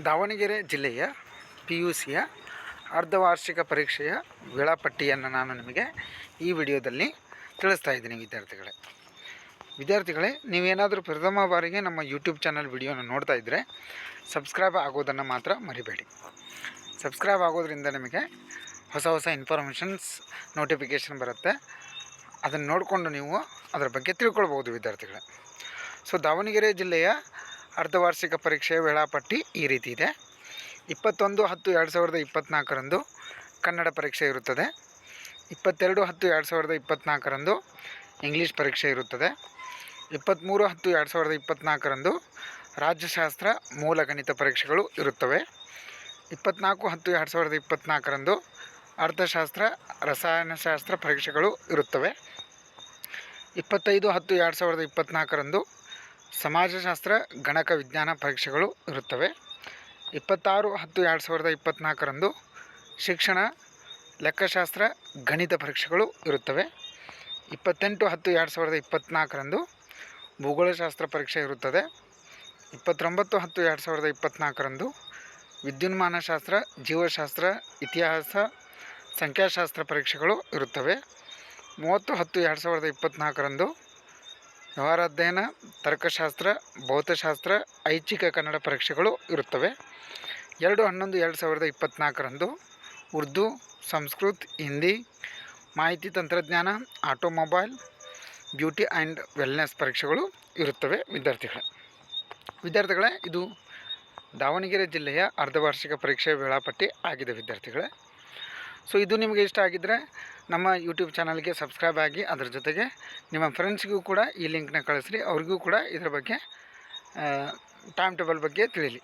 ದಾವಣಗೆರೆ ಜಿಲ್ಲೆಯ PUCಯ ಅರ್ಧವಾರ್ಷಿಕ ಪರೀಕ್ಷೆಯ ವೇಳಾಪಟ್ಟಿಯನ್ನು ನಾನು ನಿಮಗೆ ಈ ವಿಡಿಯೋದಲ್ಲಿ ತಿಳಿಸ್ತಾ ಇದ್ದೀನಿ ವಿದ್ಯಾರ್ಥಿಗಳೇ, ನೀವೇನಾದರೂ ಪ್ರಥಮ ಬಾರಿಗೆ ನಮ್ಮ ಯೂಟ್ಯೂಬ್ ಚಾನಲ್ ವಿಡಿಯೋನ ನೋಡ್ತಾ ಇದ್ದರೆ ಸಬ್ಸ್ಕ್ರೈಬ್ ಆಗೋದನ್ನು ಮಾತ್ರ ಮರಿಬೇಡಿ. ಸಬ್ಸ್ಕ್ರೈಬ್ ಆಗೋದ್ರಿಂದ ನಿಮಗೆ ಹೊಸ ಇನ್ಫಾರ್ಮೇಷನ್ಸ್ ನೋಟಿಫಿಕೇಷನ್ ಬರುತ್ತೆ. ಅದನ್ನು ನೋಡಿಕೊಂಡು ನೀವು ಅದರ ಬಗ್ಗೆ ತಿಳ್ಕೊಳ್ಬೋದು ವಿದ್ಯಾರ್ಥಿಗಳೇ. ಸೊ ದಾವಣಗೆರೆ ಜಿಲ್ಲೆಯ ಅರ್ಧವಾರ್ಷಿಕ ಪರೀಕ್ಷೆಯ ವೇಳಾಪಟ್ಟಿ ಈ ರೀತಿ ಇದೆ. 21/10/2024 ಕನ್ನಡ ಪರೀಕ್ಷೆ ಇರುತ್ತದೆ. 22/10/2024 ಇಂಗ್ಲೀಷ್ ಪರೀಕ್ಷೆ ಇರುತ್ತದೆ. 23/10/2024 ರಾಜ್ಯಶಾಸ್ತ್ರ ಮೂಲ ಗಣಿತ ಪರೀಕ್ಷೆಗಳು ಇರುತ್ತವೆ. 24/10/2024 ಅರ್ಥಶಾಸ್ತ್ರ ರಸಾಯನಶಾಸ್ತ್ರ ಪರೀಕ್ಷೆಗಳು ಇರುತ್ತವೆ. 25/10/2024 ಸಮಾಜಶಾಸ್ತ್ರ ಗಣಕ ವಿಜ್ಞಾನ ಪರೀಕ್ಷೆಗಳು ಇರುತ್ತವೆ. 26/10/2024 ಶಿಕ್ಷಣ ಲೆಕ್ಕಶಾಸ್ತ್ರ ಗಣಿತ ಪರೀಕ್ಷೆಗಳು ಇರುತ್ತವೆ. 28/10/2024 ಭೂಗೋಳಶಾಸ್ತ್ರ ಪರೀಕ್ಷೆ ಇರುತ್ತದೆ. 29/10/2024 ವಿದ್ಯುನ್ಮಾನಶಾಸ್ತ್ರ ಜೀವಶಾಸ್ತ್ರ ಇತಿಹಾಸ ಸಂಖ್ಯಾಶಾಸ್ತ್ರ ಪರೀಕ್ಷೆಗಳು ಇರುತ್ತವೆ. 30/10/2024 ವ್ಯವಹಾರಾಧ್ಯಯನ ತರ್ಕಶಾಸ್ತ್ರ ಭೌತಶಾಸ್ತ್ರ ಐಚ್ಛಿಕ ಕನ್ನಡ ಪರೀಕ್ಷೆಗಳು ಇರುತ್ತವೆ. 2/11/2024 ಉರ್ದು ಸಂಸ್ಕೃತ್ ಹಿಂದಿ ಮಾಹಿತಿ ತಂತ್ರಜ್ಞಾನ ಆಟೋಮೊಬೈಲ್ ಬ್ಯೂಟಿ ಆ್ಯಂಡ್ ವೆಲ್ನೆಸ್ ಪರೀಕ್ಷೆಗಳು ಇರುತ್ತವೆ. ವಿದ್ಯಾರ್ಥಿಗಳೇ, ಇದು ದಾವಣಗೆರೆ ಜಿಲ್ಲೆಯ ಅರ್ಧವಾರ್ಷಿಕ ಪರೀಕ್ಷೆ ವೇಳಾಪಟ್ಟಿ ಆಗಿದೆ ವಿದ್ಯಾರ್ಥಿಗಳೇ. ಸೊ ಇದು ನಿಮಗೆ ಇಷ್ಟ ಆಗಿದ್ದರೆ ನಮ್ಮ ಯೂಟ್ಯೂಬ್ ಚಾನಲ್ಗೆ ಸಬ್ಸ್ಕ್ರೈಬ್ ಆಗಿ, ಅದರ ಜೊತೆಗೆ ನಿಮ್ಮ ಫ್ರೆಂಡ್ಸ್ಗೂ ಕೂಡ ಈ ಲಿಂಕ್ನ ಕಳಿಸ್ರಿ. ಅವ್ರಿಗೂ ಕೂಡ ಇದರ ಬಗ್ಗೆ ಟೈಮ್ ಟೇಬಲ್ ಬಗ್ಗೆ ತಿಳಿಲಿ.